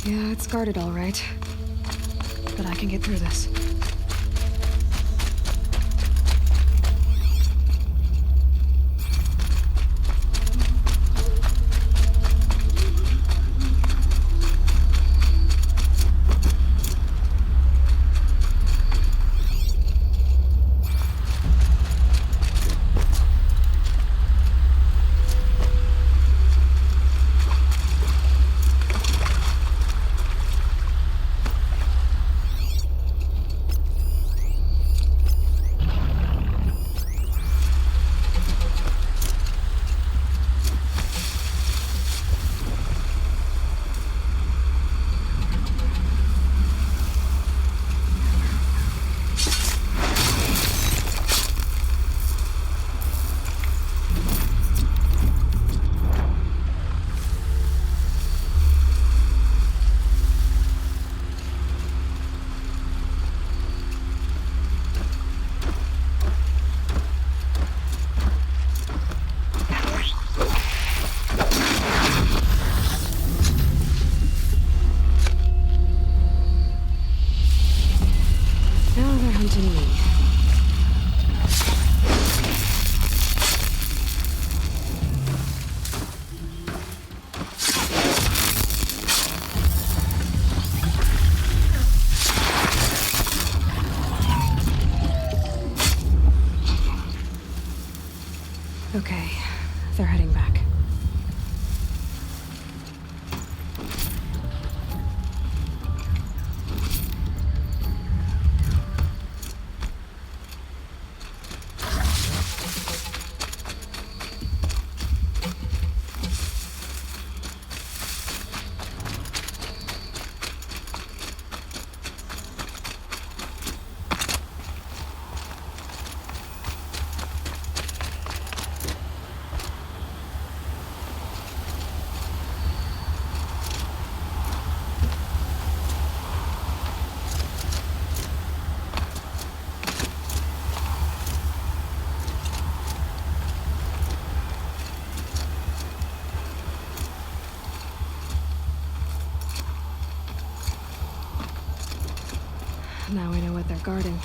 Yeah, it's guarded all right. But I can get through this. Now they're hunting me. Okay, they're heading back. Now we know what they're guarding.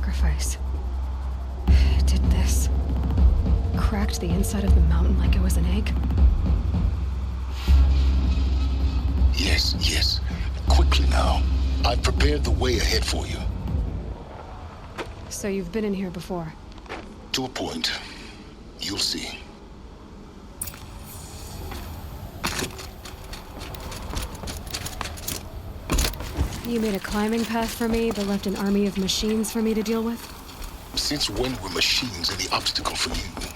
sacrifice. It did this. Cracked the inside of the mountain like it was an egg. Yes, yes. Quickly now. I've prepared the way ahead for you. So you've been in here before? To a point. You'll see. You made a climbing path for me, but left an army of machines for me to deal with? Since when were machines any obstacle for you?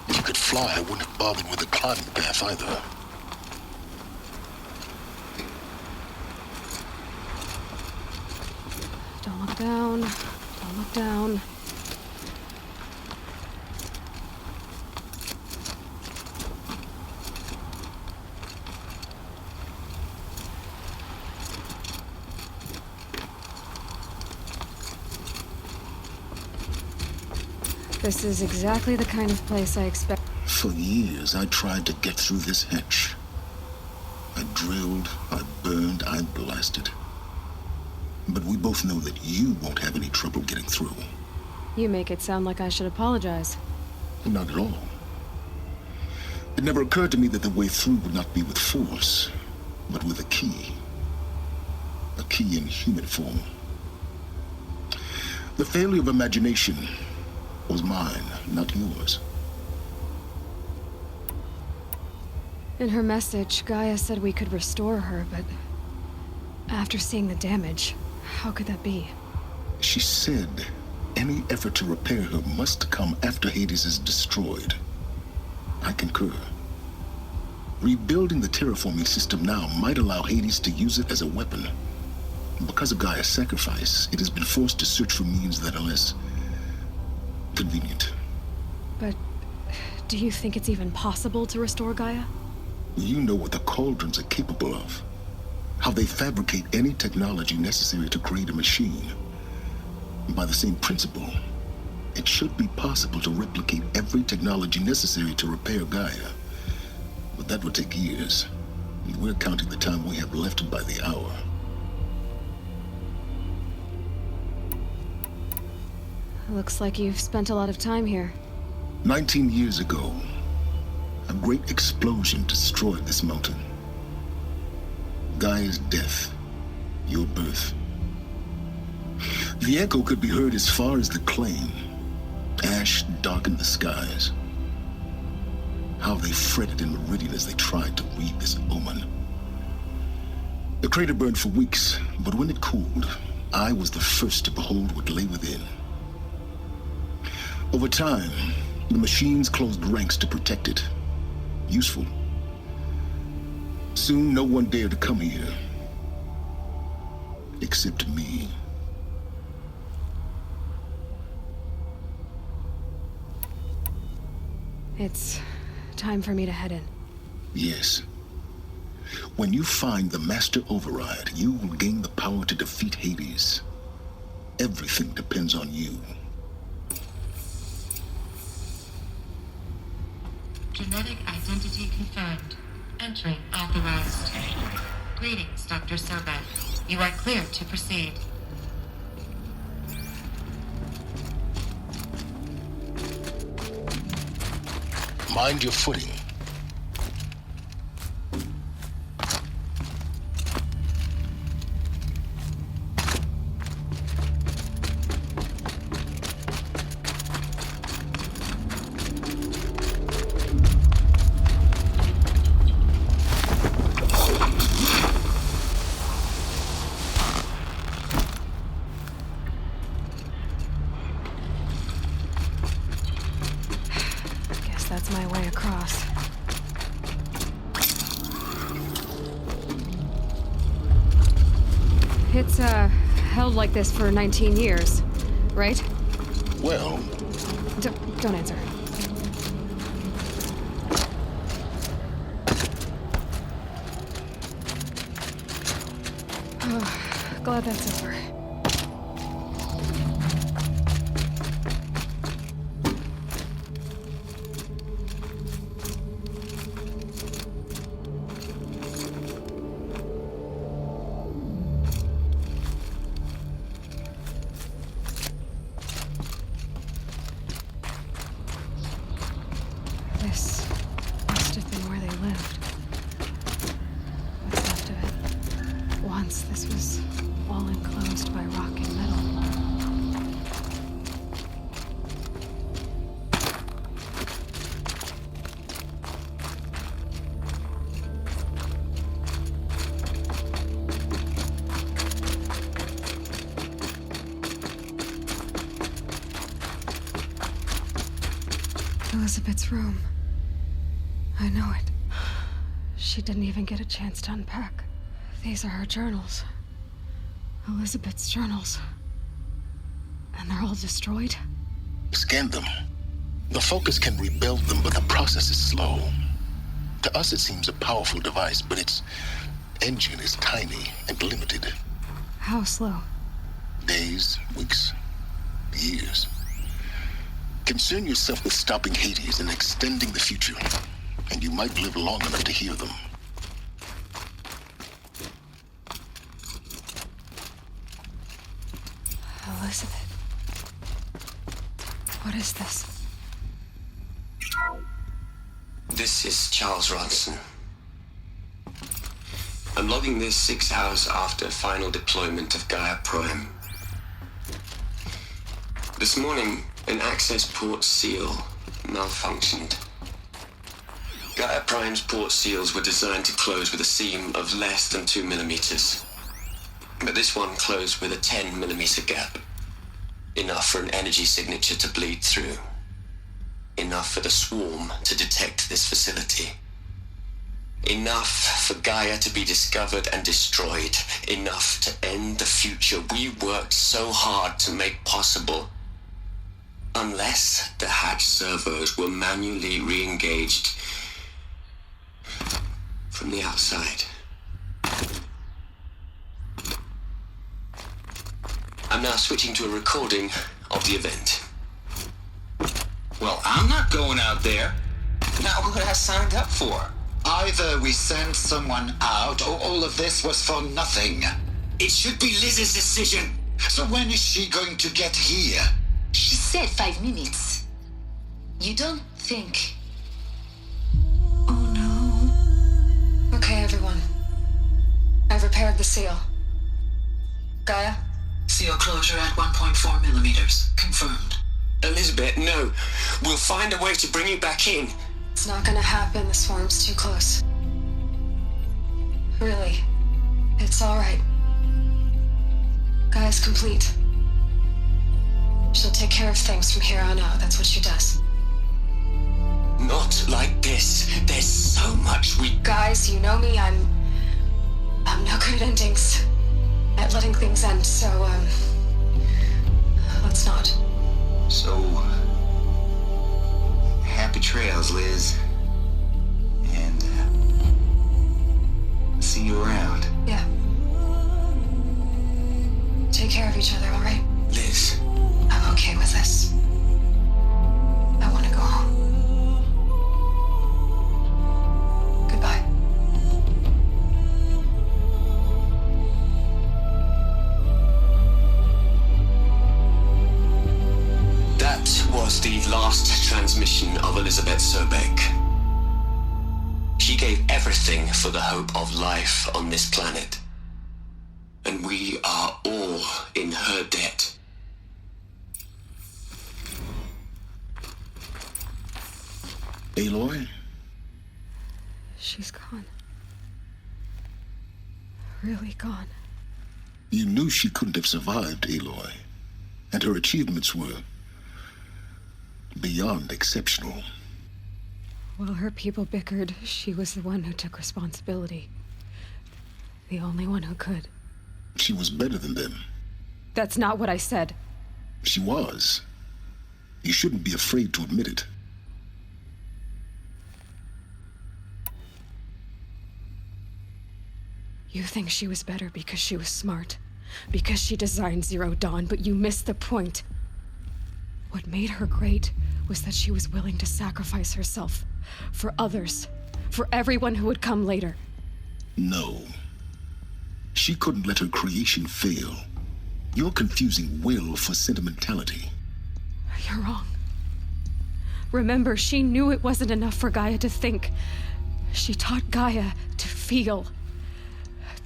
If you could fly, I wouldn't have bothered with a climbing path either. Don't look down. Don't look down. This is exactly the kind of place I expect. For years, I tried to get through this hatch. I drilled, I burned, I blasted. But we both know that you won't have any trouble getting through. You make it sound like I should apologize. Not at all. It never occurred to me that the way through would not be with force, but with a key. A key in human form. The failure of imagination was mine, not yours. In her message, Gaia said we could restore her, but after seeing the damage, how could that be? She said any effort to repair her must come after Hades is destroyed. I concur. Rebuilding the terraforming system now might allow Hades to use it as a weapon. Because of Gaia's sacrifice, it has been forced to search for means that are less convenient. But do you think it's even possible to restore Gaia? You know what the cauldrons are capable of. How they fabricate any technology necessary to create a machine. By the same principle, it should be possible to replicate every technology necessary to repair Gaia. But that would take years. And we're counting the time we have left by the hour. Looks like you've spent a lot of time here. 19 years ago, a great explosion destroyed this mountain. Gaia's death, your birth. The echo could be heard as far as the claim. Ash darkened the skies. How they fretted in Meridian as they tried to read this omen. The crater burned for weeks, but when it cooled, I was the first to behold what lay within. Over time, the machines closed ranks to protect it. Useful. Soon, no one dared to come here. Except me. It's time for me to head in. Yes. When you find the Master Override, you will gain the power to defeat Hades. Everything depends on you. Genetic identity confirmed. Entry authorized. Greetings, Dr. Serbat. You are clear to proceed. Mind your footing. That's my way across. It's, held like this for 19 years, right? Well... Don't answer. Oh, glad that's over. sense. This was all enclosed by rock and metal. Elizabeth's room. I know it. She didn't even get a chance to unpack. These are her journals. Elizabeth's journals. And they're all destroyed? Scan them. The Focus can rebuild them, but the process is slow. To us, it seems a powerful device, but its engine is tiny and limited. How slow? Days, weeks, years. Concern yourself with stopping Hades and extending the future, and you might live long enough to hear them. Elizabeth. What is this? This is Charles Ronson. I'm logging this 6 hours after final deployment of Gaia Prime. This morning, an access port seal malfunctioned. Gaia Prime's port seals were designed to close with a seam of less than 2 millimeters. But this one closed with a 10 millimeter gap. Enough for an energy signature to bleed through. Enough for the swarm to detect this facility. Enough for Gaia to be discovered and destroyed. Enough to end the future we worked so hard to make possible. Unless the hatch servos were manually re-engaged from the outside. I'm now switching to a recording of the event. Well, I'm not going out there. Not what I signed up for. Either we send someone out, or all of this was for nothing. It should be Liz's decision. So when is she going to get here? She said 5 minutes. You don't think... Oh no. Okay, everyone. I've repaired the seal. Gaia? Seal closure at 1.4 millimeters. Confirmed. Elizabeth, no. We'll find a way to bring you back in. It's not gonna happen. The swarm's too close. Really. It's alright. Gaia's complete. She'll take care of things from here on out. That's what she does. Not like this. There's so much we... Guys, you know me. I'm no good at endings. At letting things end, so, let's not. So... happy trails, Liz. And, see you around. Yeah. Take care of each other, alright? Liz. I'm okay with this. I want to go home. Goodbye. That was the last transmission of Elizabeth Sobeck. She gave everything for the hope of life on this planet. And we are all in her debt. Aloy? She's gone. Really gone. You knew she couldn't have survived, Aloy. And her achievements were beyond exceptional. While her people bickered, she was the one who took responsibility. The only one who could. She was better than them. That's not what I said. She was. You shouldn't be afraid to admit it. You think she was better because she was smart, because she designed Zero Dawn, but you missed the point. What made her great was that she was willing to sacrifice herself for others, for everyone who would come later. No. She couldn't let her creation fail. You're confusing will for sentimentality. You're wrong. Remember, she knew it wasn't enough for Gaia to think. She taught Gaia to feel.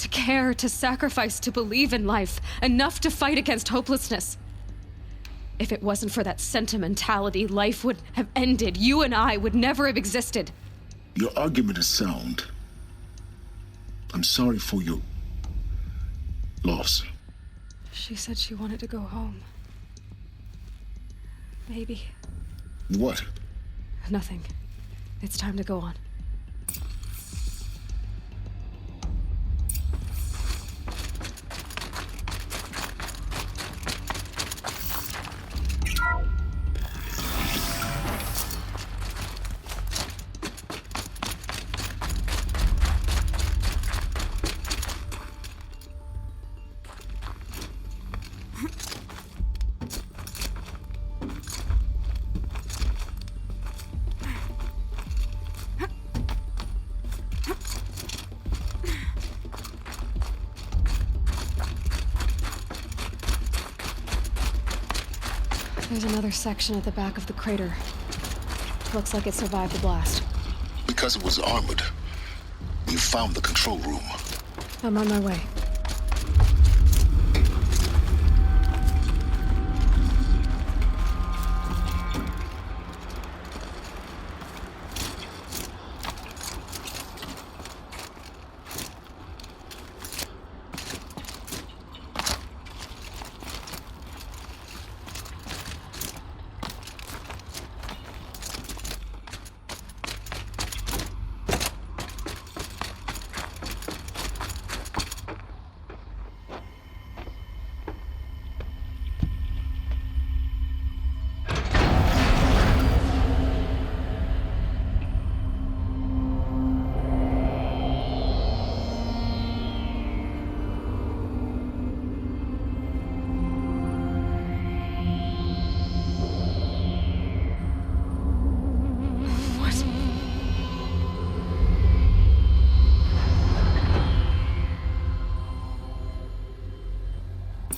to care, to sacrifice, to believe in life, enough to fight against hopelessness. If it wasn't for that sentimentality, life would have ended. You and I would never have existed. Your argument is sound. I'm sorry for your loss. She said she wanted to go home. Maybe. What? Nothing. It's time to go on. There's another section at the back of the crater. Looks like it survived the blast. Because it was armored. You found the control room. I'm on my way.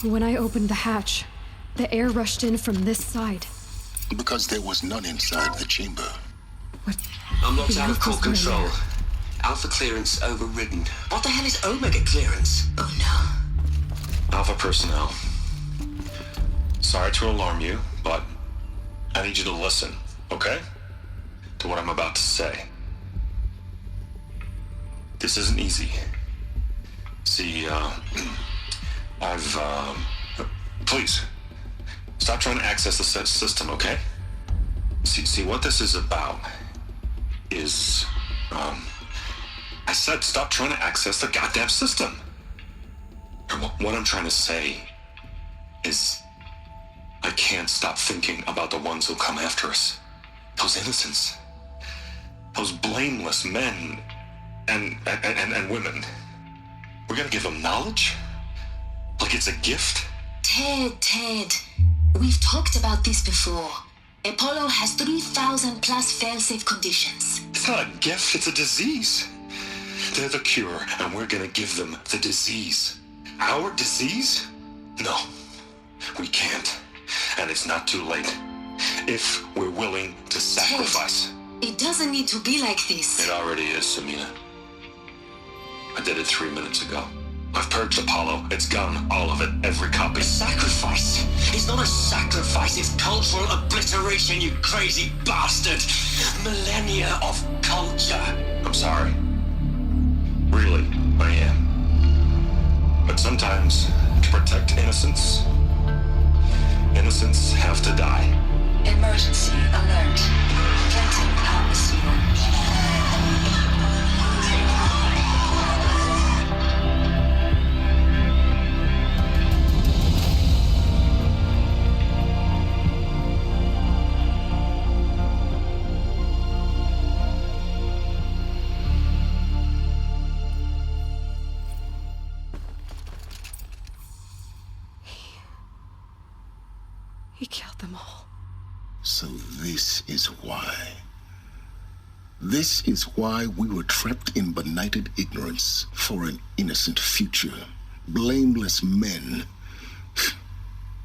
When I opened the hatch, the air rushed in from this side. Because there was none inside the chamber. What? I'm locked out of core Alpha's going control. there. Alpha clearance overridden. What the hell is Omega clearance? Oh no. Alpha personnel. Sorry to alarm you, but I need you to listen, okay? To what I'm about to say. This isn't easy. See, please, stop trying to access the system, okay? See, what this is about is, I said stop trying to access the goddamn system. And what I'm trying to say is, I can't stop thinking about the ones who'll come after us. Those innocents. Those blameless men and women. We're gonna give them knowledge? Like it's a gift? Ted. We've talked about this before. Apollo has 3,000 plus fail-safe conditions. It's not a gift, it's a disease. They're the cure, and we're gonna give them the disease. Our disease? No, we can't. And it's not too late. If we're willing to sacrifice. Ted, it doesn't need to be like this. It already is, Samina. I did it 3 minutes ago. I've purged Apollo. It's gone. All of it. Every copy. A sacrifice? It's not a sacrifice, it's cultural obliteration, you crazy bastard! Millennia of culture! I'm sorry. Really, I am. But sometimes, to protect innocence, innocents have to die. Emergency alert. Planting atmosphere. He killed them all. So this is why. This is why we were trapped in benighted ignorance for an innocent future. Blameless men.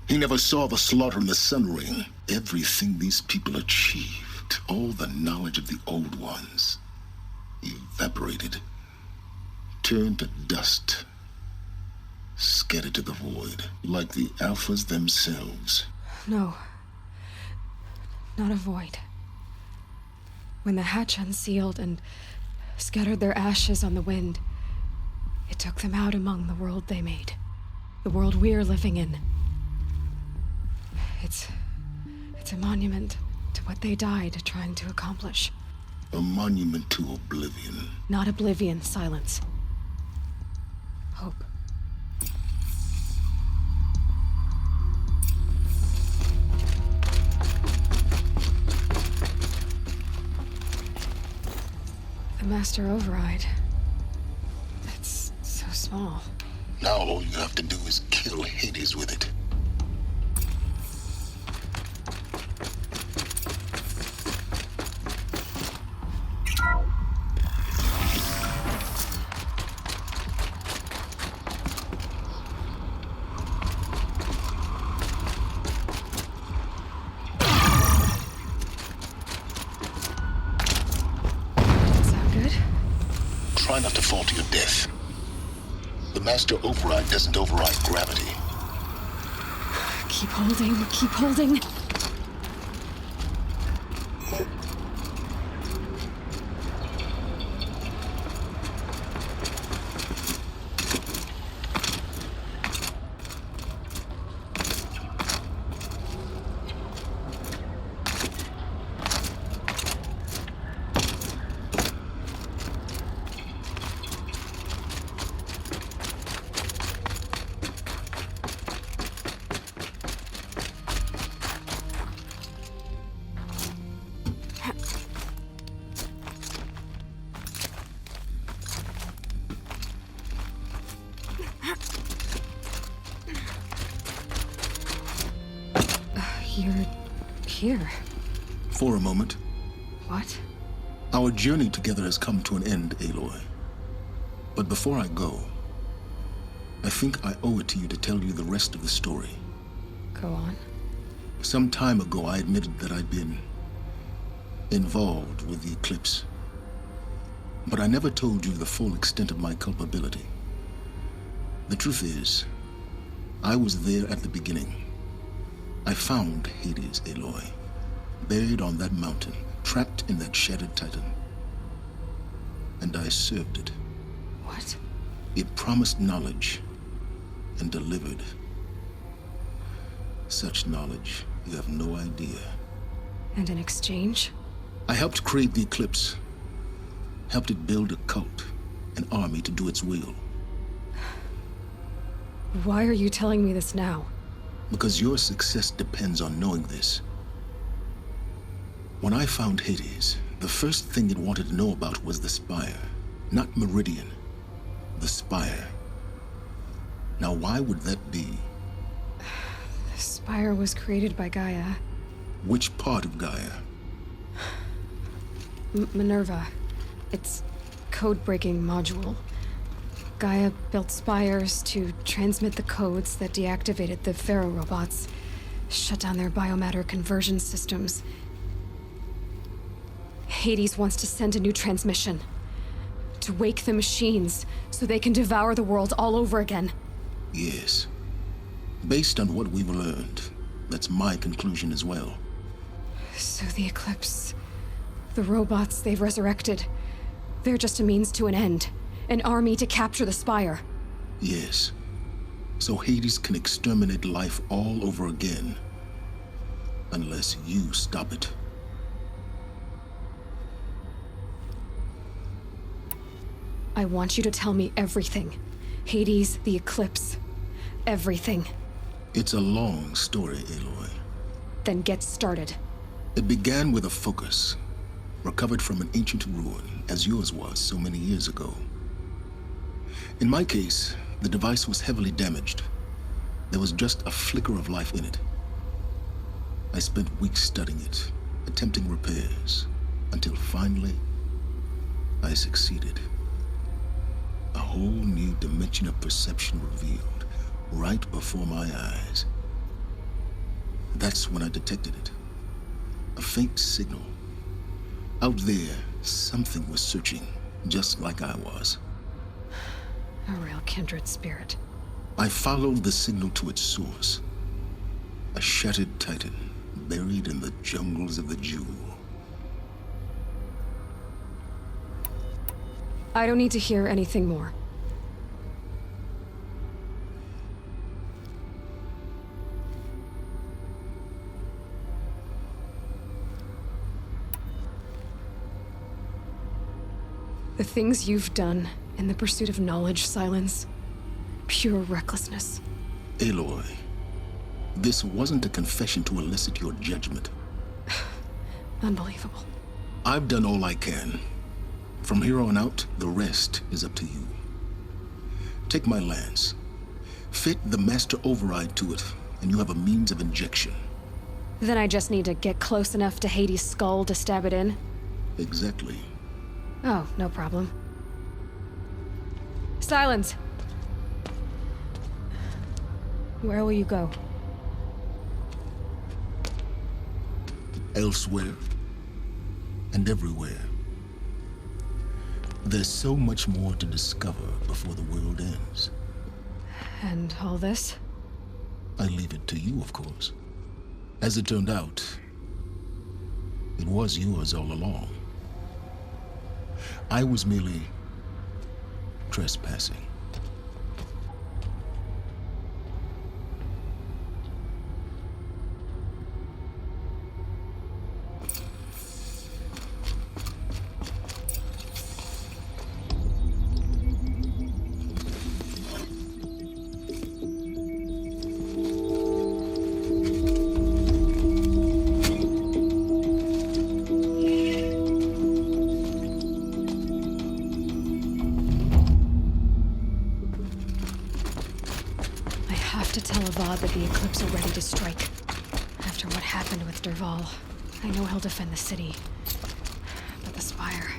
He never saw the slaughter in the Sun Ring. Everything these people achieved, all the knowledge of the old ones, evaporated, turned to dust scattered to the void, like the Alphas themselves. No. Not a void. When the hatch unsealed and scattered their ashes on the wind, it took them out among the world they made. The world we're living in. It's a monument to what they died trying to accomplish. A monument to oblivion. Not oblivion, silence. Hope. The Master Override. It's so small. Now all you have to do is kill Hades with it. Try not to fall to your death. The Master Override doesn't override gravity. Keep holding, keep holding. You're here. For a moment. What? Our journey together has come to an end, Aloy. But before I go, I think I owe it to you to tell you the rest of the story. Go on. Some time ago, I admitted that I'd been involved with the eclipse. But I never told you the full extent of my culpability. The truth is, I was there at the beginning. I found Hades, Aloy, buried on that mountain, trapped in that shattered titan. And I served it. What? It promised knowledge and delivered. Such knowledge, you have no idea. And in exchange? I helped create the eclipse. Helped it build a cult, an army to do its will. Why are you telling me this now? Because your success depends on knowing this. When I found Hades, the first thing it wanted to know about was the Spire. Not Meridian. The Spire. Now, why would that be? The Spire was created by Gaia. Which part of Gaia? Minerva. Its code-breaking module. Gaia built spires to transmit the codes that deactivated the Pharaoh robots, shut down their biomatter conversion systems. Hades wants to send a new transmission. To wake the machines, so they can devour the world all over again. Yes. Based on what we've learned, that's my conclusion as well. So the Eclipse, the robots they've resurrected, they're just a means to an end. An army to capture the Spire. Yes. So Hades can exterminate life all over again. Unless you stop it. I want you to tell me everything. Hades, the Eclipse, everything. It's a long story, Aloy. Then get started. It began with a focus, recovered from an ancient ruin, as yours was so many years ago. In my case, the device was heavily damaged. There was just a flicker of life in it. I spent weeks studying it, attempting repairs, until finally, I succeeded. A whole new dimension of perception revealed, right before my eyes. That's when I detected it. A faint signal. Out there, something was searching, just like I was. A real kindred spirit. I followed the signal to its source. A shattered titan buried in the jungles of the Jew. I don't need to hear anything more. The things you've done in the pursuit of knowledge, Silence. Pure recklessness. Aloy, this wasn't a confession to elicit your judgment. Unbelievable. I've done all I can. From here on out, the rest is up to you. Take my lance. Fit the master override to it, and you have a means of injection. Then I just need to get close enough to Hades' skull to stab it in? Exactly. Oh, no problem. Silence! Where will you go? Elsewhere. And everywhere. There's so much more to discover before the world ends. And all this? I leave it to you, of course. As it turned out, it was yours all along. I was merely trespassing. That the Eclipse are ready to strike. After what happened with Derval, I know he'll defend the city. But the Spire...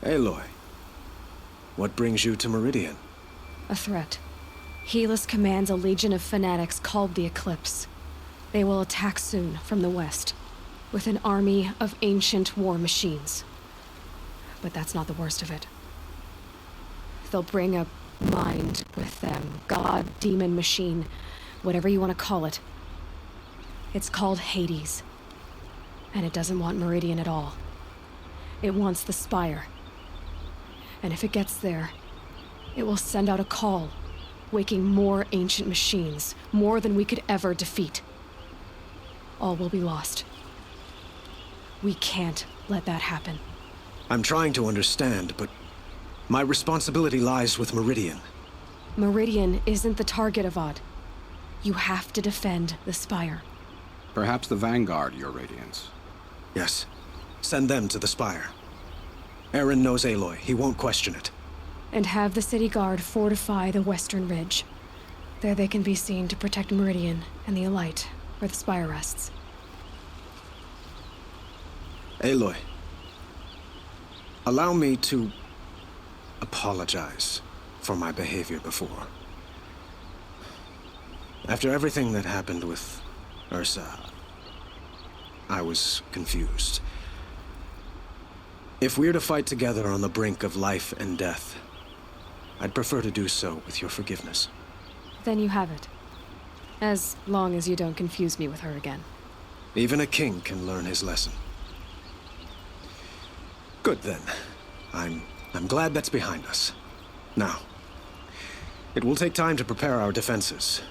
Aloy, what brings you to Meridian? A threat. Helis commands a legion of fanatics called the Eclipse. They will attack soon from the west, with an army of ancient war machines. But that's not the worst of it. They'll bring a mind with them. God, demon, machine, whatever you want to call it. It's called Hades. And it doesn't want Meridian at all. It wants the Spire. And if it gets there, it will send out a call, waking more ancient machines, more than we could ever defeat. All will be lost. We can't let that happen. I'm trying to understand, but my responsibility lies with Meridian. Meridian isn't the target, Avad. You have to defend the Spire. Perhaps the Vanguard, Your Radiance. Yes. Send them to the Spire. Aaron knows Aloy. He won't question it. And have the city guard fortify the western ridge. There they can be seen to protect Meridian and the Elite, where the Spire rests. Aloy, allow me to apologize for my behavior before. After everything that happened with Ursa, I was confused. If we're to fight together on the brink of life and death, I'd prefer to do so with your forgiveness. Then you have it. As long as you don't confuse me with her again. Even a king can learn his lesson. Good then. I'm glad that's behind us. Now, it will take time to prepare our defenses.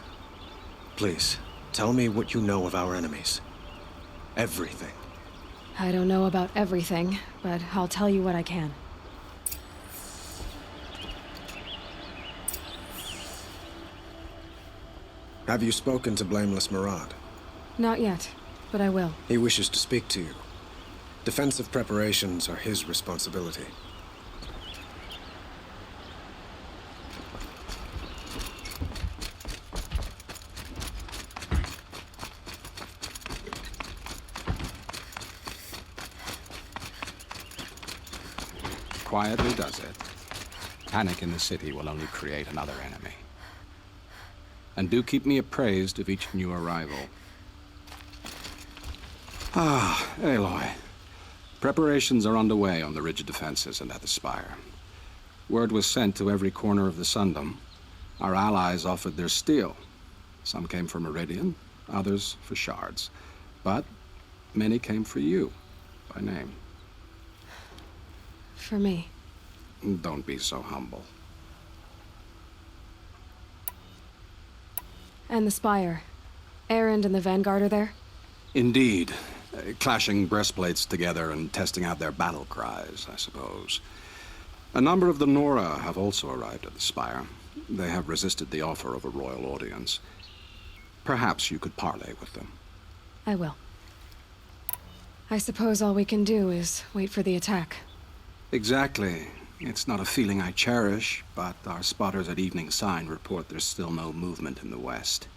Please, tell me what you know of our enemies. Everything. I don't know about everything, but I'll tell you what I can. Have you spoken to Blameless Murad? Not yet, but I will. He wishes to speak to you. Defensive preparations are his responsibility. Quietly does it. Panic in the city will only create another enemy. And do keep me appraised of each new arrival. Ah, Aloy. Preparations are underway on the rigid defenses and at the spire. Word was sent to every corner of the Sundom. Our allies offered their steel. Some came for Meridian, others for shards. But many came for you, by name. For me. Don't be so humble. And the Spire. Erend and the Vanguard are there? Indeed. Clashing breastplates together and testing out their battle cries, I suppose. A number of the Nora have also arrived at the Spire. They have resisted the offer of a royal audience. Perhaps you could parley with them. I will. I suppose all we can do is wait for the attack. Exactly. It's not a feeling I cherish, but our spotters at Evening Sign report there's still no movement in the west.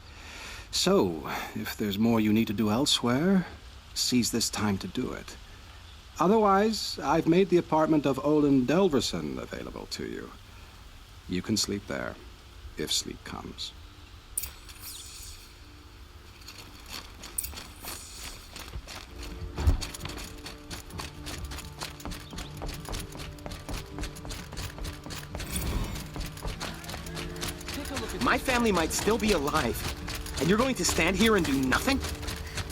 So, if there's more you need to do elsewhere, seize this time to do it. Otherwise, I've made the apartment of Olin Delverson available to you. You can sleep there, if sleep comes. My family might still be alive, and you're going to stand here and do nothing?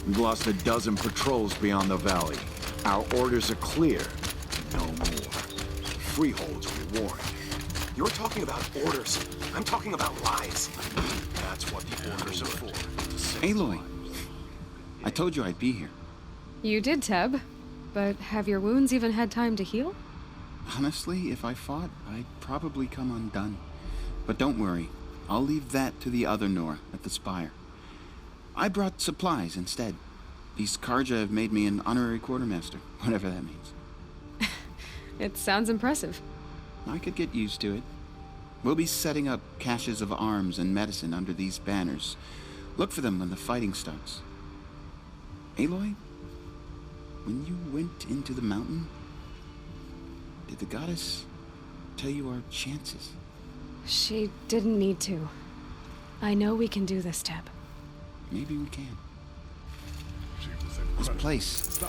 We've lost a dozen patrols beyond the valley. Our orders are clear. No more. Freeholds were warned. You're talking about orders. I'm talking about lies. That's what the orders are for. Aloy, I told you I'd be here. You did, Teb. But have your wounds even had time to heal? Honestly, if I fought, I'd probably come undone. But don't worry. I'll leave that to the other Nora at the Spire. I brought supplies instead. These Karja have made me an honorary quartermaster, whatever that means. It sounds impressive. I could get used to it. We'll be setting up caches of arms and medicine under these banners. Look for them when the fighting starts. Aloy, when you went into the mountain, did the goddess tell you our chances? She didn't need to. I know we can do this, Teb. Maybe we can. This place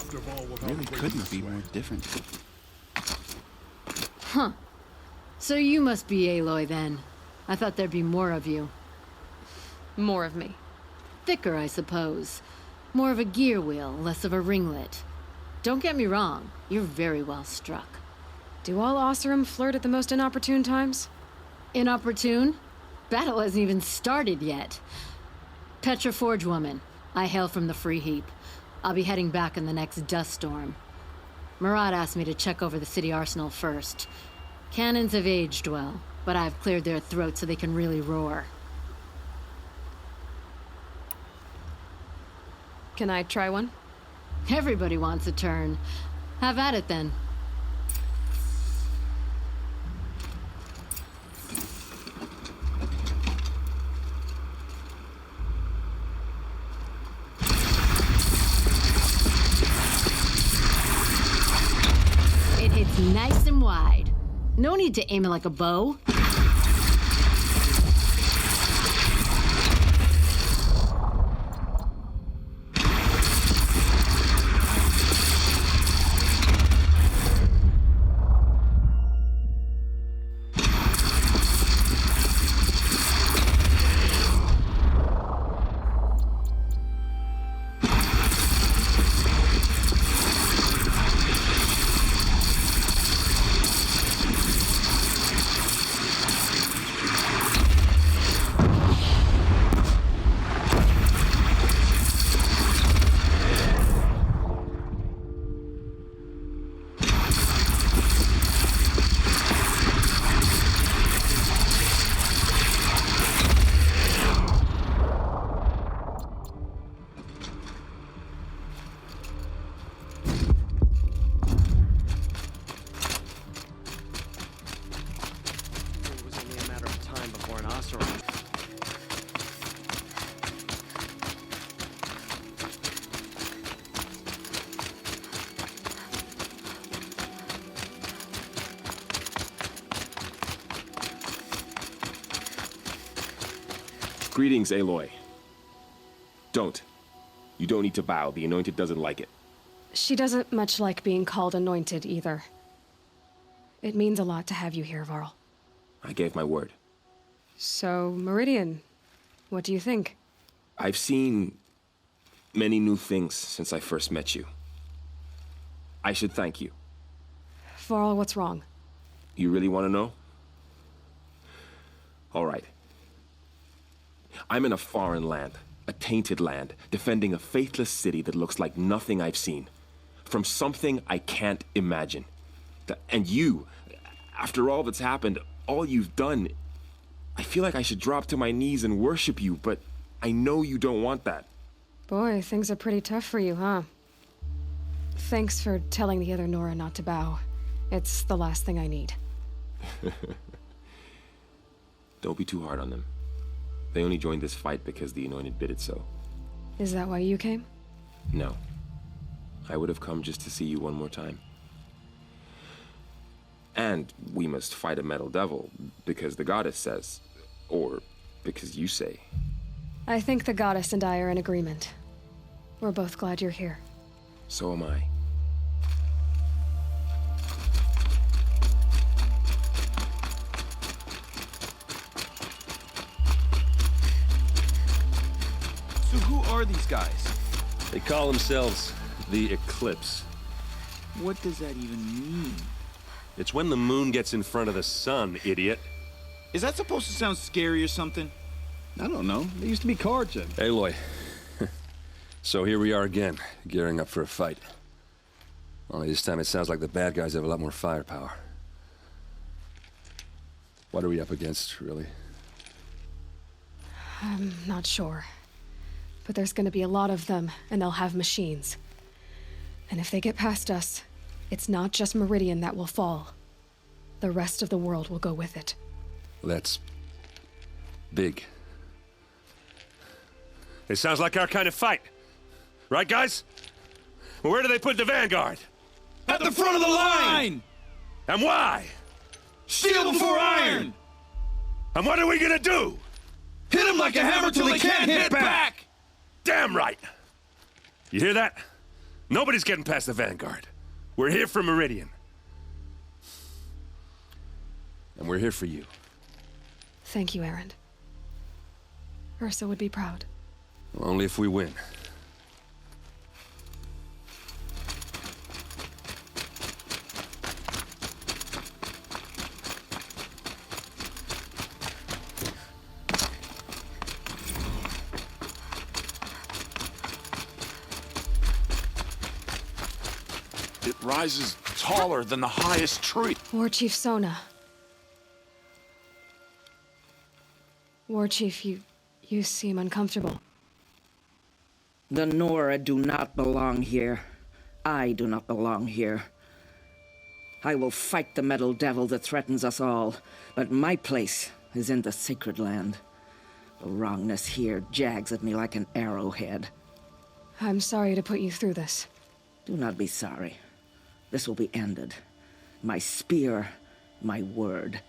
really couldn't be more different. Huh. So you must be Aloy then. I thought there'd be more of you. More of me. Thicker, I suppose. More of a gear wheel, less of a ringlet. Don't get me wrong, you're very well struck. Do all Oseram flirt at the most inopportune times? Inopportune? Battle hasn't even started yet. Petra Forge woman. I hail from the Free Heap. I'll be heading back in the next dust storm. Murad asked me to check over the city arsenal first. Cannons have aged well, but I've cleared their throats so they can really roar. Can I try one? Everybody wants a turn. Have at it then. It hits nice and wide. No need to aim it like a bow. Greetings, Aloy. Don't. You don't need to bow. The Anointed doesn't like it. She doesn't much like being called Anointed, either. It means a lot to have you here, Varl. I gave my word. So, Meridian, what do you think? I've seen many new things since I first met you. I should thank you. Varl, what's wrong? You really want to know? All right. I'm in a foreign land, a tainted land, defending a faithless city that looks like nothing I've seen. From something I can't imagine. And you, after all that's happened, all you've done, I feel like I should drop to my knees and worship you, but I know you don't want that. Boy, things are pretty tough for you, huh? Thanks for telling the other Nora not to bow. It's the last thing I need. Don't be too hard on them. They only joined this fight because the Anointed bid it so. Is that why you came? No. I would have come just to see you one more time. And we must fight a metal devil, because the goddess says. Or because you say. I think the goddess and I are in agreement. We're both glad you're here. So am I. So who are these guys? They call themselves the Eclipse. What does that even mean? It's when the moon gets in front of the sun, idiot. Is that supposed to sound scary or something? I don't know. They used to be cards in. Aloy. So here we are again, gearing up for a fight. Only this time it sounds like the bad guys have a lot more firepower. What are we up against, really? I'm not sure. But there's gonna be a lot of them, and they'll have machines. And if they get past us, it's not just Meridian that will fall. The rest of the world will go with it. That's big. It sounds like our kind of fight. Right, guys? Well, where do they put the Vanguard? At the front of the line! And why? Steel before iron! And what are we gonna do? Hit them like a hammer till they can't hit back! Damn right! You hear that? Nobody's getting past the Vanguard. We're here for Meridian. And we're here for you. Thank you, Erend. Ursa would be proud. Well, only if we win. It rises taller than the highest tree. War Chief Sona. War Chief, you seem uncomfortable. The Nora do not belong here. I do not belong here. I will fight the metal devil that threatens us all, but my place is in the sacred land. The wrongness here jags at me like an arrowhead. I'm sorry to put you through this. Do not be sorry. This will be ended. My spear, my word.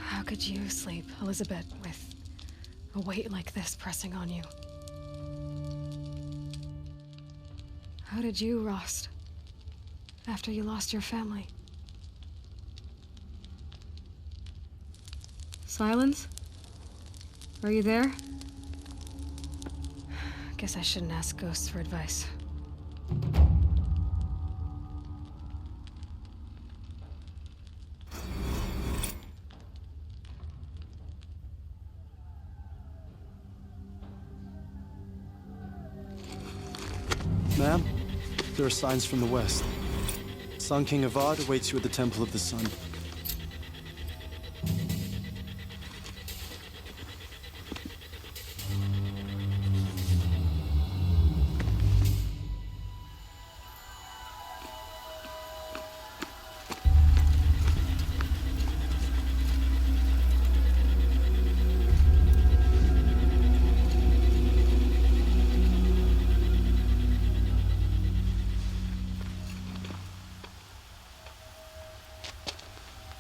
How could you sleep, Elizabeth, with a weight like this pressing on you? How did you, Rost, after you lost your family? Silence? Are you there? Guess I shouldn't ask ghosts for advice. Ma'am, there are signs from the west. Sun King Avad awaits you at the Temple of the Sun.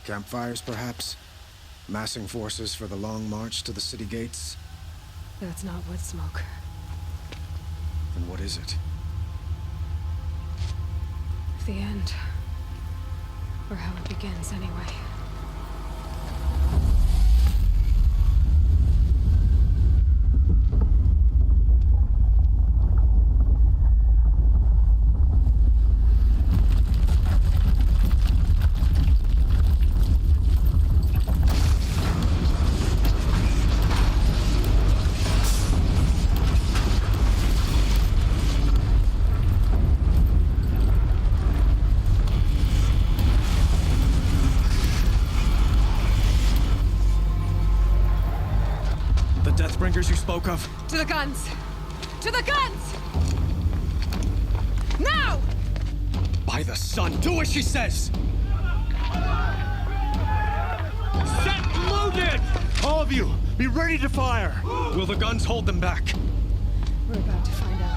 Campfires, perhaps? Massing forces for the long march to the city gates? That's not wood smoke. And what is it? The end. Or how it begins, anyway. Deathbringers you spoke of? To the guns! To the guns! Now! By the sun, do as she says! Set loaded! All of you, be ready to fire! Will the guns hold them back? We're about to find out.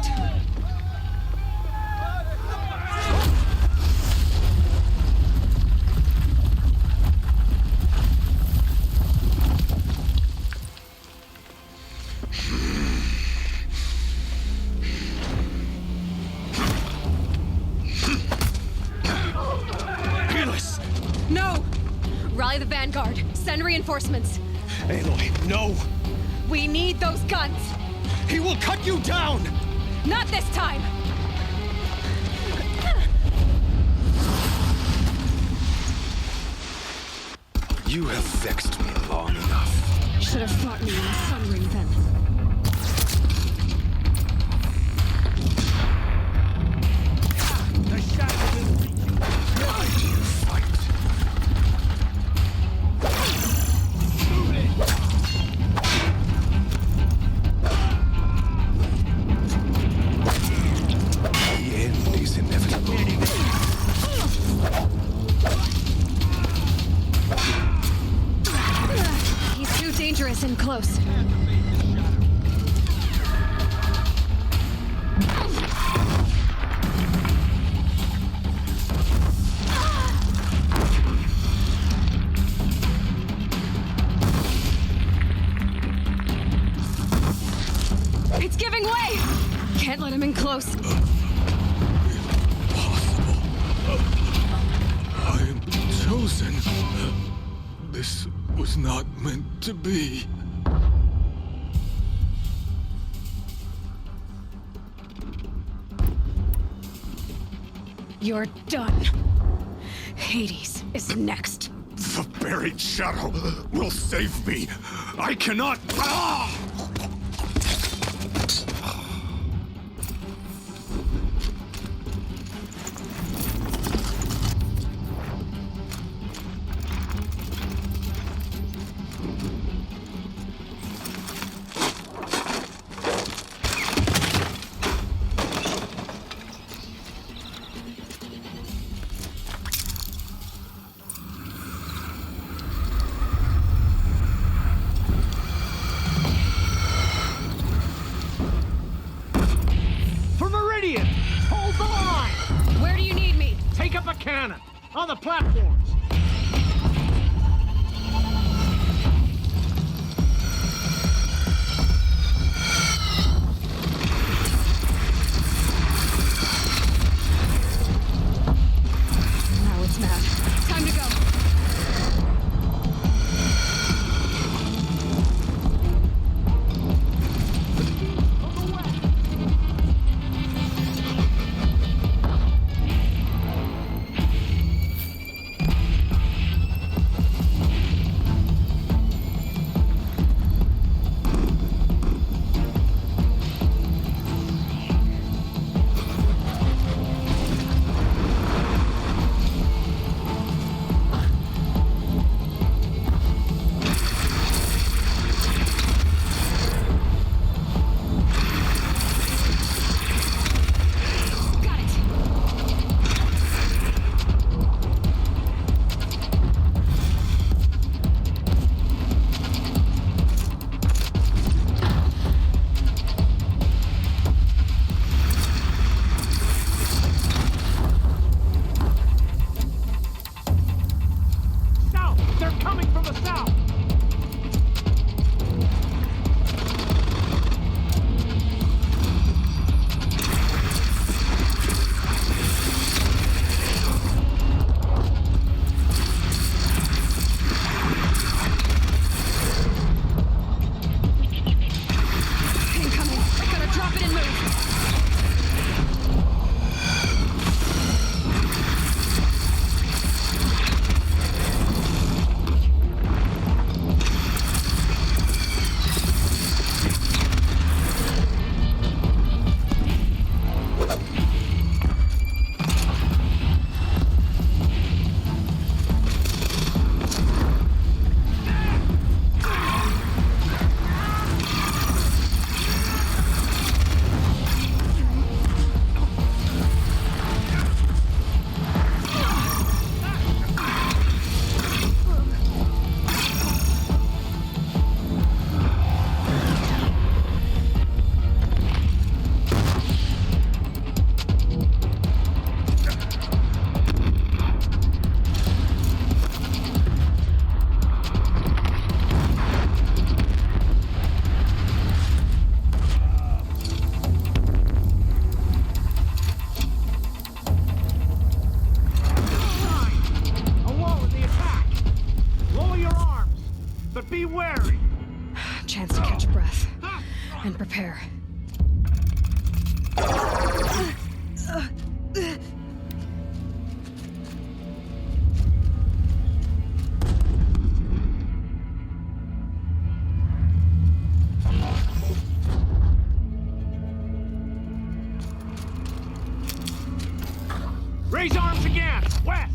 No! Rally the vanguard. Send reinforcements. Aloy, no! We need those guns! He will cut you down! Not this time! You have vexed me long enough. Should have fought me in the sun ring then. Why do you fight? The end is inevitable. He's too dangerous and close. It's giving way! Can't let him in close. I am chosen. This was not meant to be. You're done. Hades is next. The buried shadow will save me. I cannot. Ah! Hold the line! Where do you need me? Take up a cannon! On the platforms! Now it's mad. Time to go. Prepare. Raise arms again! West!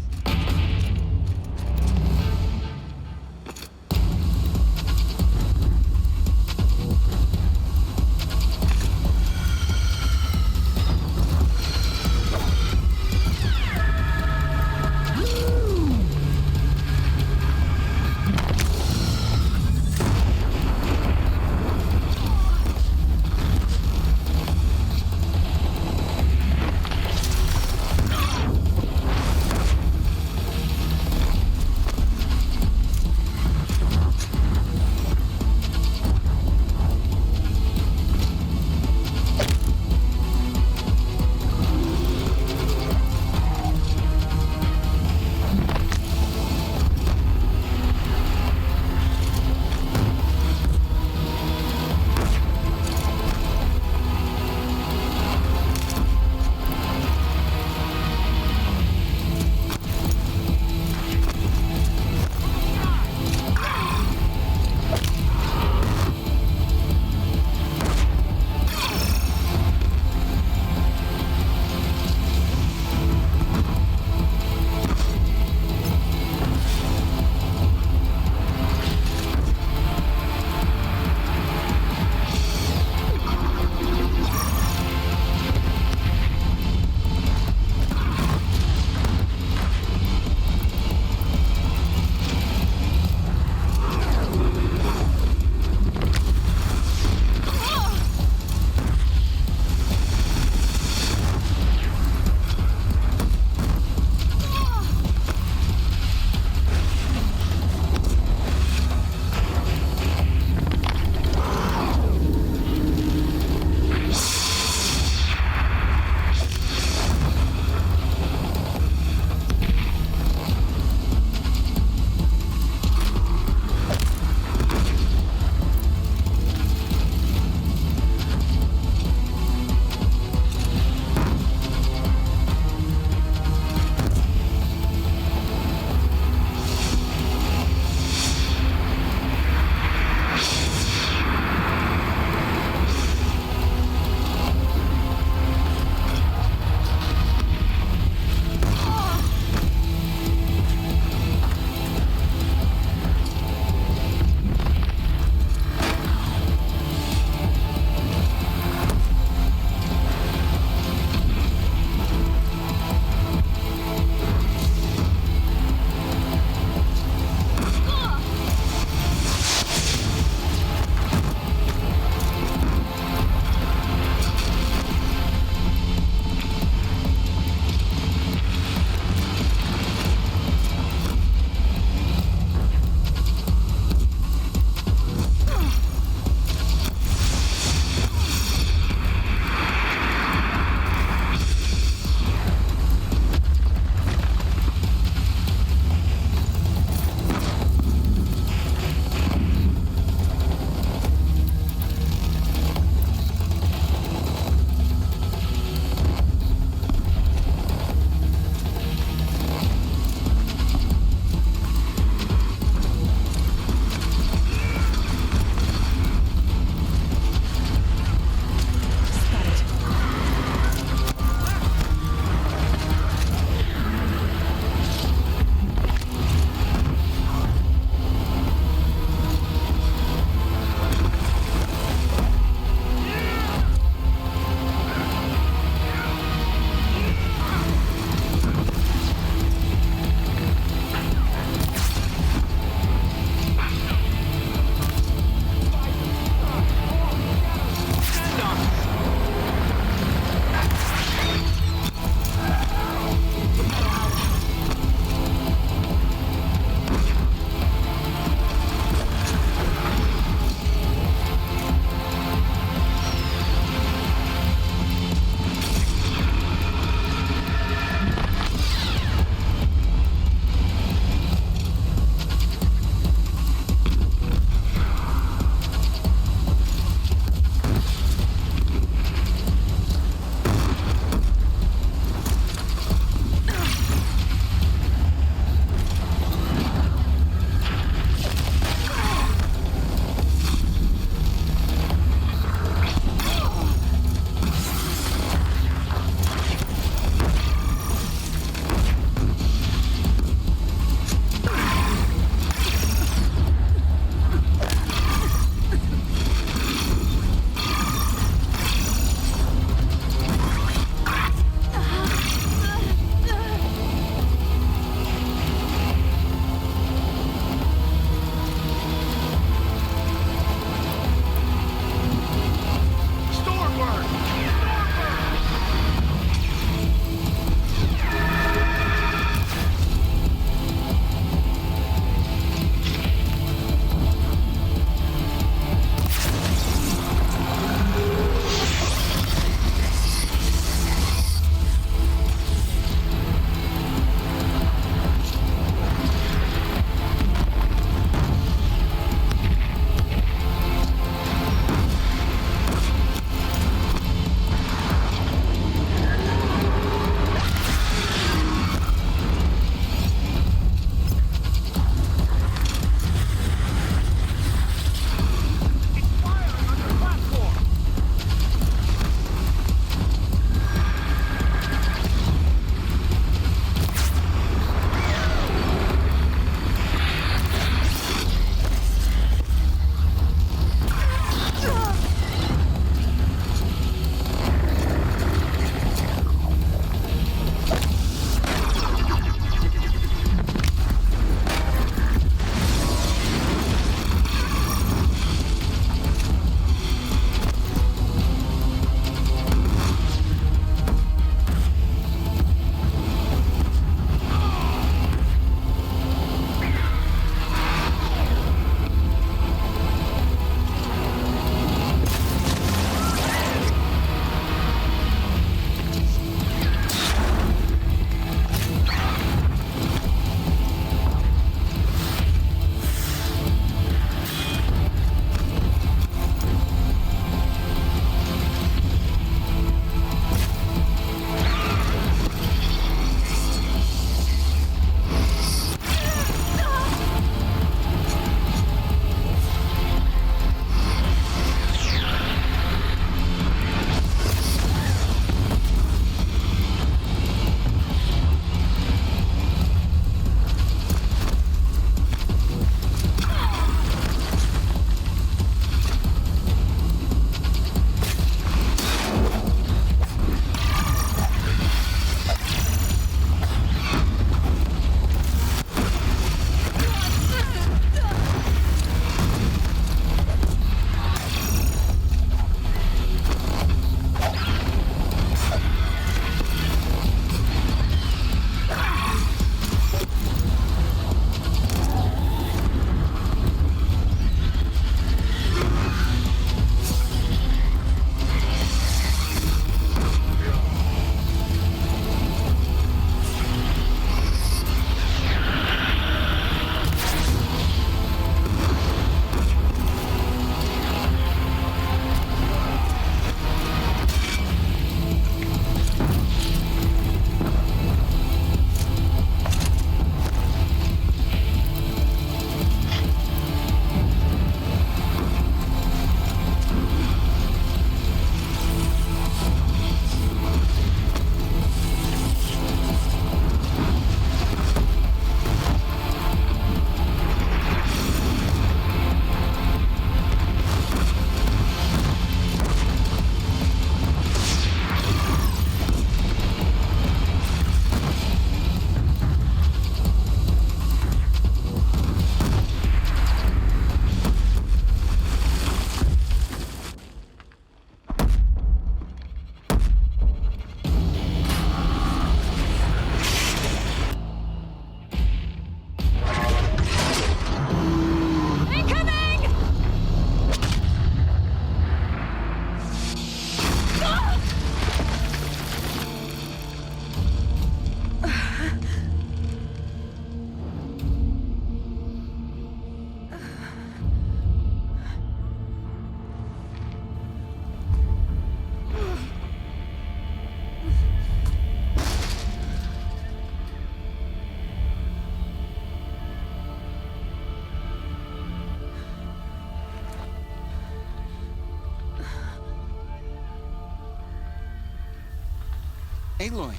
Aloy!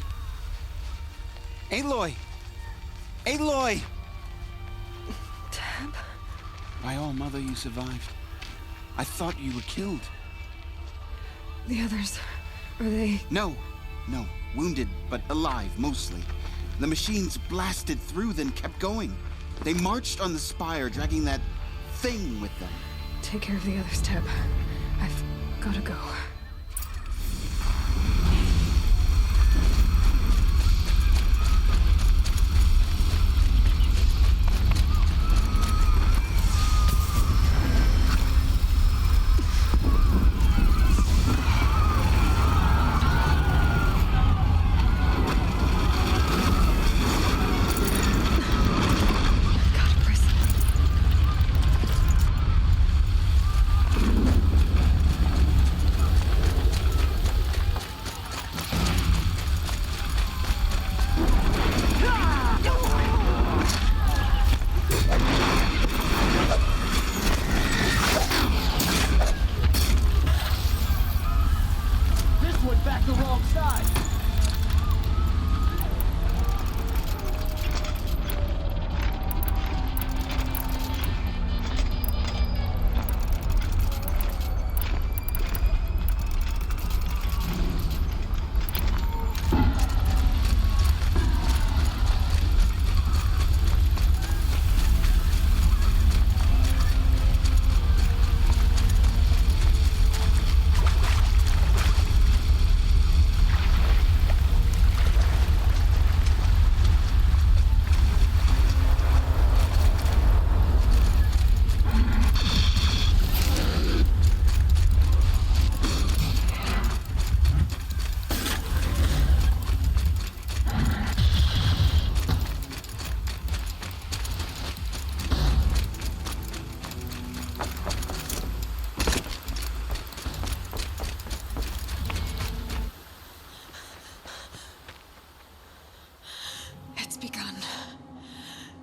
Aloy! Aloy! Tab? By all mother, you survived. I thought you were killed. The others, are they... No. Wounded, but alive, mostly. The machines blasted through, then kept going. They marched on the spire, dragging that thing with them. Take care of the others, Tab. I've gotta go.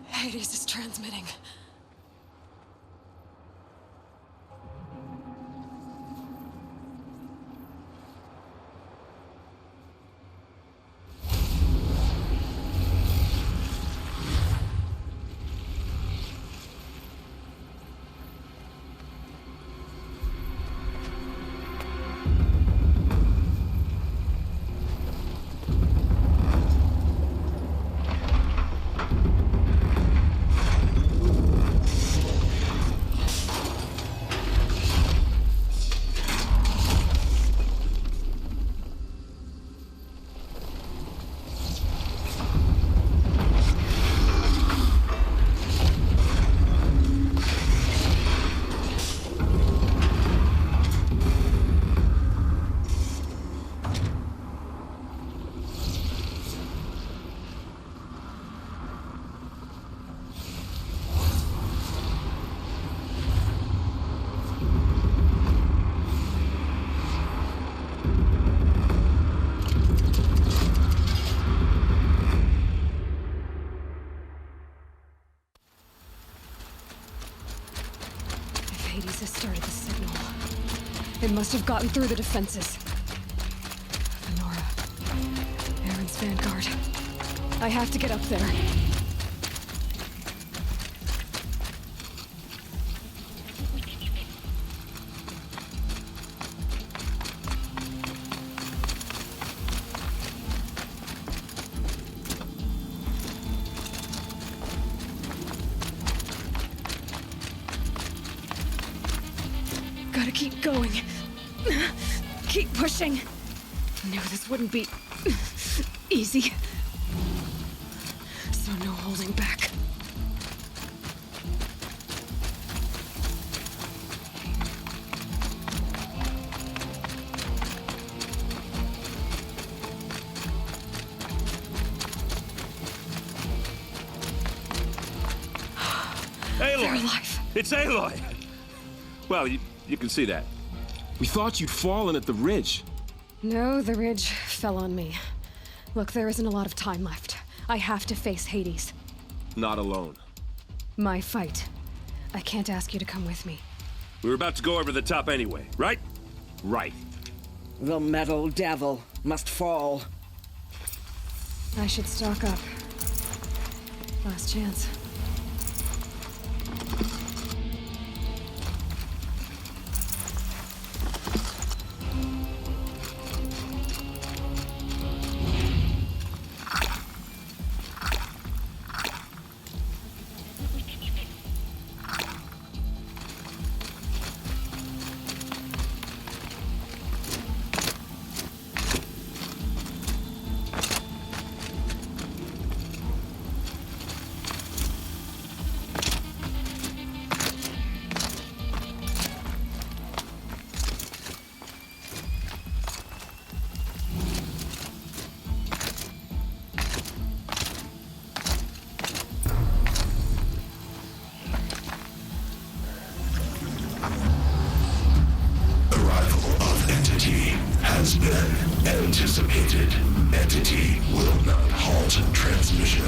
Hades is transmitting. Hades has started the signal. It must have gotten through the defenses. Nora. Aaron's vanguard. I have to get up there. Gotta keep going. Keep pushing. Knew this wouldn't be easy. So no holding back. Aloy! They're alive. It's Aloy! Well, you can see that. We thought you'd fallen at the ridge. No, the ridge fell on me. Look, there isn't a lot of time left. I have to face Hades. Not alone. My fight. I can't ask you to come with me. We were about to go over the top anyway, right? Right. The metal devil must fall. I should stock up. Last chance. Has been anticipated. Entity will not halt transmission.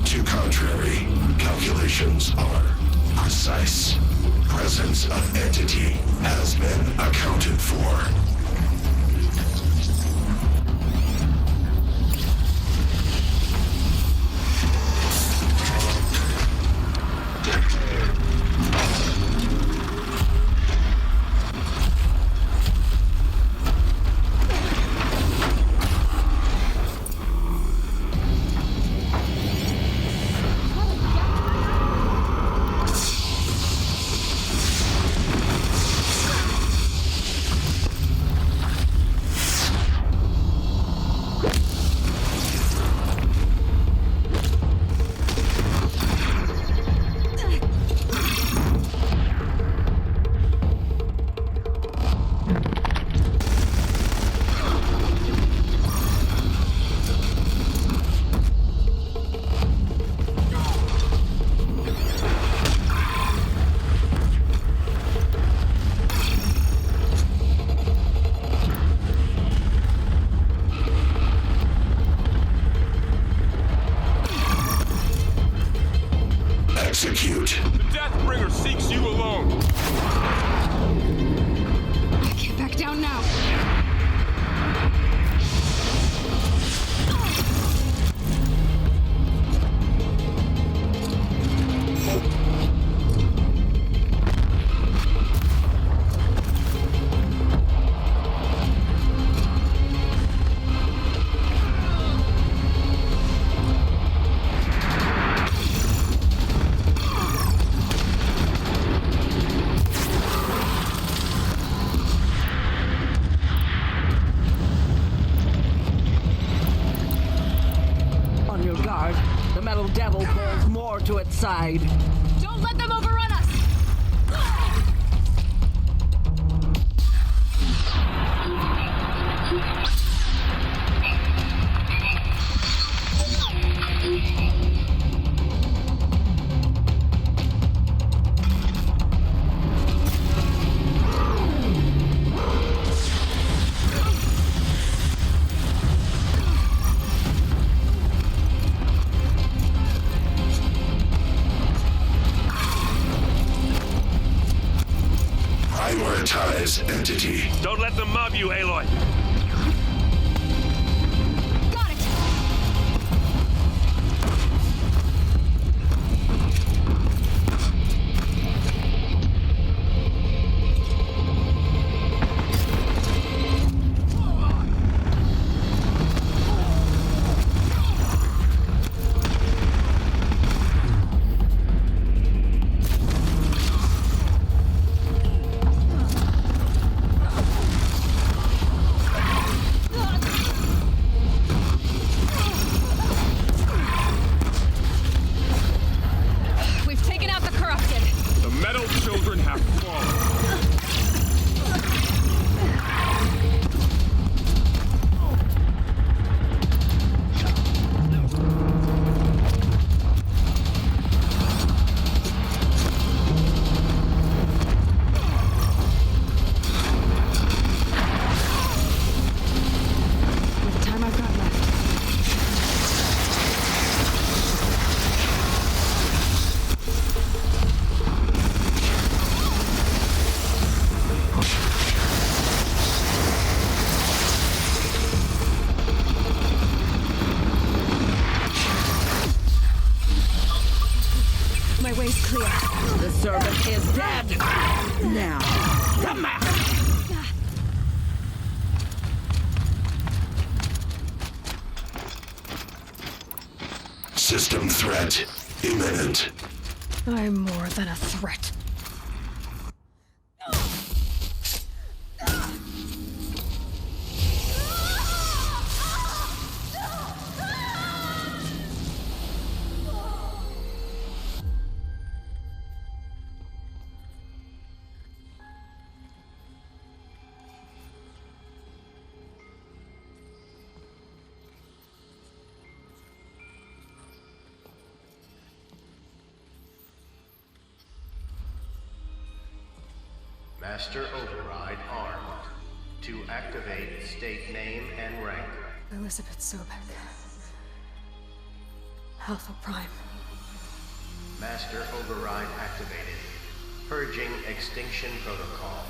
To contrary, calculations are precise. Presence of entity has been accounted for. Execute. The Deathbringer seeks you alone. I can't back down now. The metal devil pulls more to its side. Don't let them overrun us! Prioritize entity. Don't let them mob you, Aloy. Got it! servant is dead! Now, come out! System threat imminent. I'm more than a threat. Master Override armed. To activate, state name and rank. Elizabeth Sobek. Alpha Prime. Master Override activated. Purging Extinction Protocol.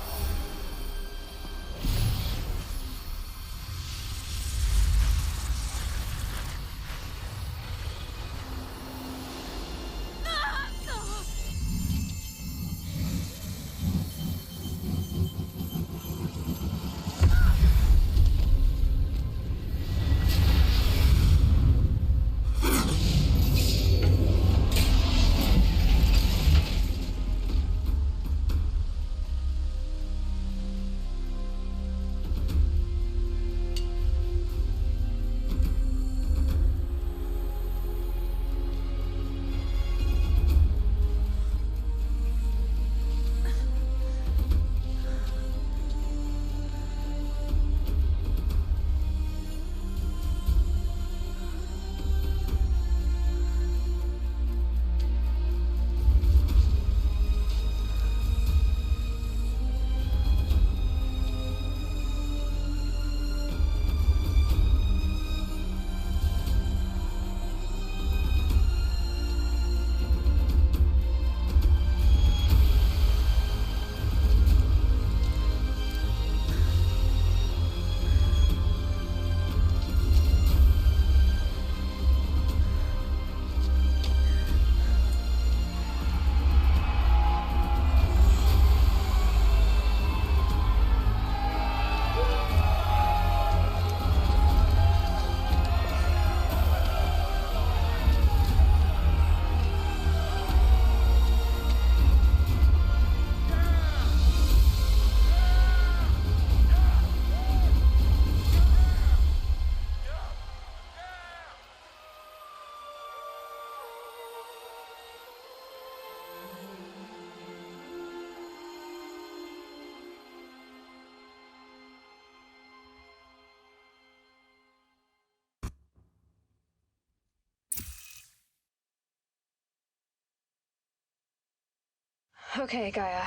Okay, Gaia.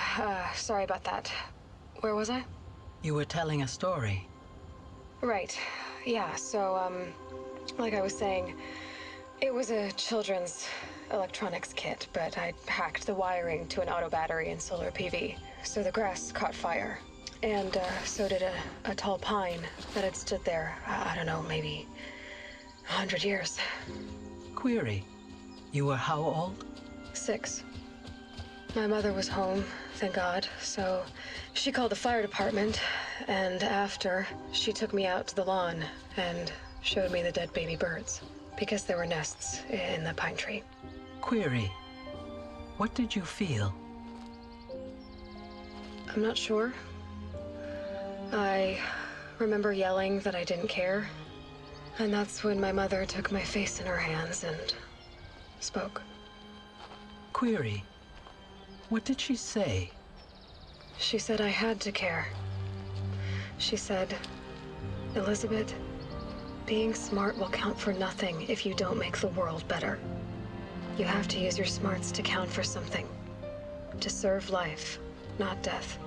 Sorry about that. Where was I? You were telling a story. Right. Yeah, so, like I was saying, it was a children's electronics kit, but I hacked the wiring to an auto battery and solar PV. So the grass caught fire. And, so did a tall pine that had stood there, I don't know, maybe 100 years. Query. You were how old? 6. My mother was home, thank God, so she called the fire department, and after, she took me out to the lawn and showed me the dead baby birds, because there were nests in the pine tree. Query. What did you feel? I'm not sure. I remember yelling that I didn't care, and that's when my mother took my face in her hands and spoke. Query. What did she say? She said I had to care. She said, Elizabeth, being smart will count for nothing if you don't make the world better. You have to use your smarts to count for something. To serve life, not death.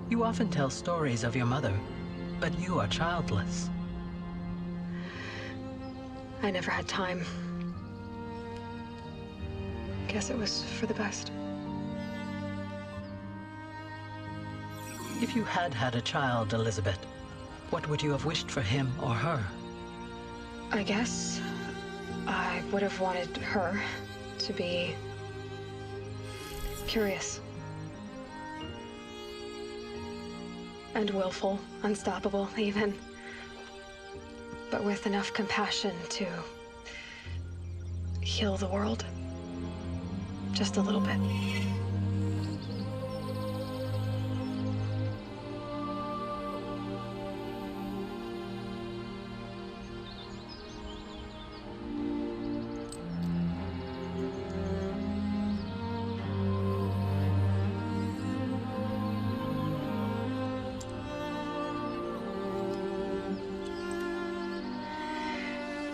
You often tell stories of your mother, but you are childless. I never had time. Guess it was for the best. If you had had a child, Elizabeth, what would you have wished for him or her? I guess I would have wanted her to be curious. And willful, unstoppable, even. But with enough compassion to heal the world. Just a little bit.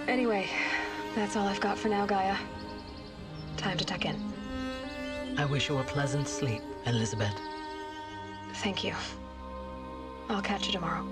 Anyway, that's all I've got for now, Gaia. Time to tuck in. I wish you a pleasant sleep, Elizabeth. Thank you. I'll catch you tomorrow.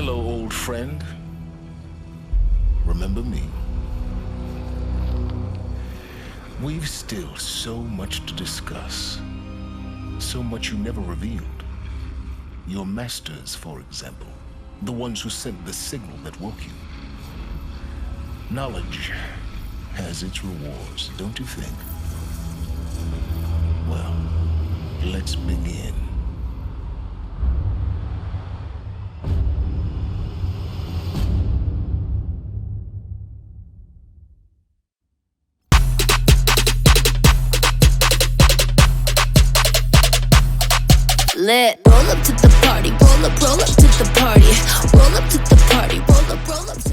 Hello, old friend. Remember me? We've still so much to discuss. So much you never revealed. Your masters, for example. The ones who sent the signal that woke you. Knowledge has its rewards, don't you think? Well, let's begin. Lit. Roll up to the party, roll up to the party, roll up to the party, roll up to